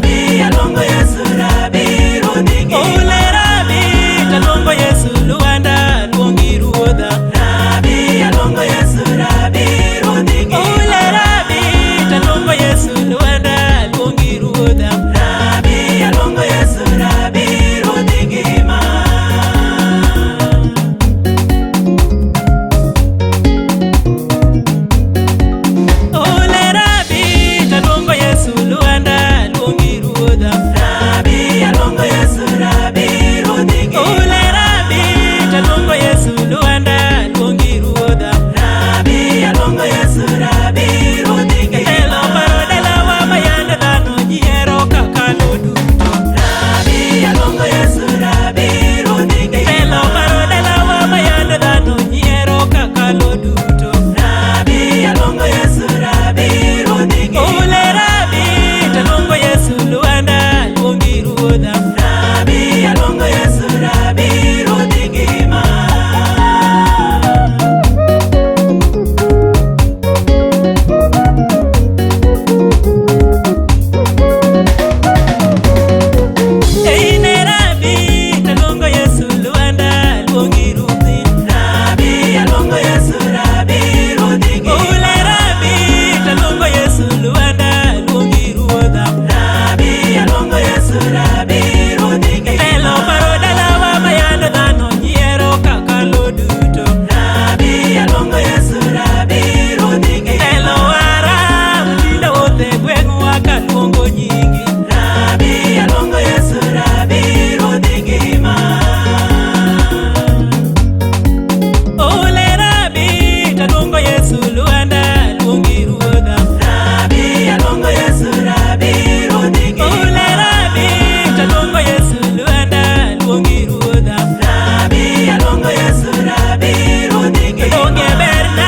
Rabi, alongo Yesu, Rabi, rodingi. Ole Rabi, talongo Yesu, luanda, luongi ruodha. Rabi, alongo Yesu, Rabi, rodingi. Ole Rabi, talongo Yesu, luanda, luongi ruodha. Rabi, alongo Yesu, Rabi, rodingi ma. Ole Rabi, talongo Yesu, luanda, luongi ruodha. Rabi, alongo Yesu, Rabi, rodingi. Ole Rabi, talongo Yesu, luanda, luongi ruodha. Rabi, alongo Yesu, Rabi, rodingi. Elo parodela wa mayanda dhano nyiero kaka loduto. Rabi, alongo Yesu, Rabi, rodingi. Elo parodela wa mayanda dhano nyiero kaka loduto. Rabi, alongo Yesu, Rabi, rodingi. Ole Rabi, talongo Yesu, luanda, luongi ruodha. Rabi, alongo Yesu, Rabi, rodingi ma. Eine Rabi, talongo Yesu, luanda, luongi ruodhi. Rabi, alongo Yesu, Rabi, rodingi. Ole Rabi, talongo Yesu, luanda, luongi ruodha. Rabi, alongo Yesu, Rabi, rodingi. Elo parodela wa mayanda dhano nyiero kaka loduto. Rabi, alongo Yesu, Rabi, rodingi. Elo wara mtinda wote gweng'u waka luongo nyingi. Rabi, alongo Yesu, Rabi, rodingi ma. Ole Rabi, talongo Yesu, luanda, luongi ruodha. Rabi, alongo Yesu, Rabi, rodingi. Ole Rabi, talongo Yesu, luanda, luongi ruodha. Rabi, alongo Yesu, Rabi, rodingi. Onge berna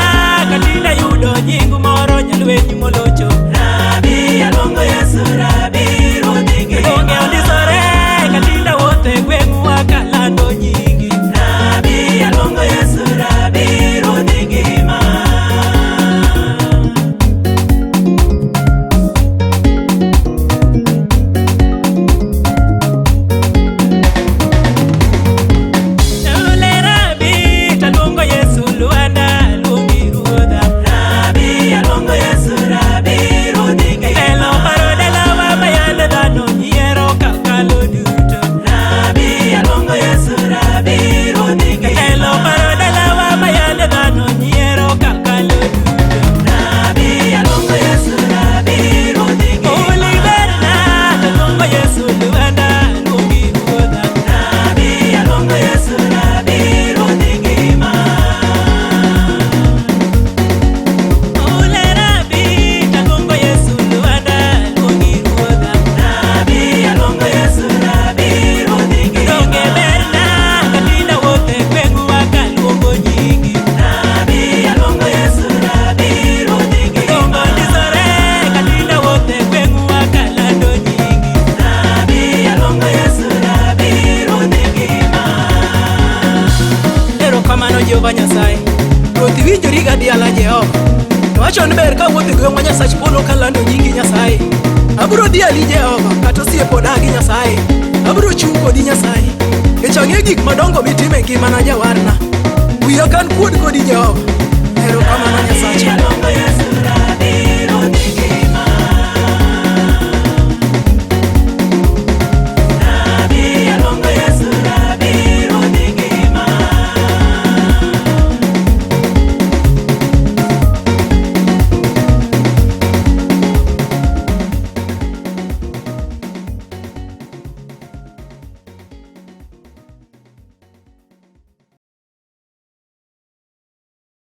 katinda yudo nying moro nyalwenyi molocho. Rabi, alongo Yesu, Rabi, rodingi. Onge ondisore katinda wote gweng'u waka lando nyingi. Rabi, alongo Yesu, Rabi, rodingi ma. Ole Rabi, talongo Yesu, luanda, luongi ruodha. Rabi, alongo Yesu, Rabi, rodingi. Elo parodela wa mayanda dhano nyiero kaka loduto. Rabi, alongo Yesu, Rabi, rodingi. Elo parodela wa mayanda dhano nyiero kaka loduto. Rabi, alongo Yesu, Rabi, rodingi. Ole berna talongo Yesu, luanda, luongi ruodha. Rabi, alongo Yesu, Rabi, rodingi ma. Ole Rabi, talongo Yesu, luanda, luongi ruodha. Rabi, alongo Yesu, Rabi, rodingi. Donge berna katinda wote gweng'u waka luongo nyingi. Rabi, alongo Yesu, Rabi, rodingi. Dongo ndisore katinda wote gweng'u waka lando nyingi. Rabi, alongo Yesu, Rabi, rodingi ma. Erokamano Jehova Nyasaye, Ruoth iwinjori gadiala Jehova. Wacho ni ber ka wuoth e gweng' ma Nyasach polo kalando nyingi Nyasaye. Abiro dhi ali Jehova, kata osiep odagi Nyasaye. Abiro chung' kodi Nyasaye, nikech ang'e gik madongo mitimo e ngimana jawarna. Wiya kan kuod kodi Jehova. Erokamano Nyasacha. Alongo Yesu, Rabi, rodingi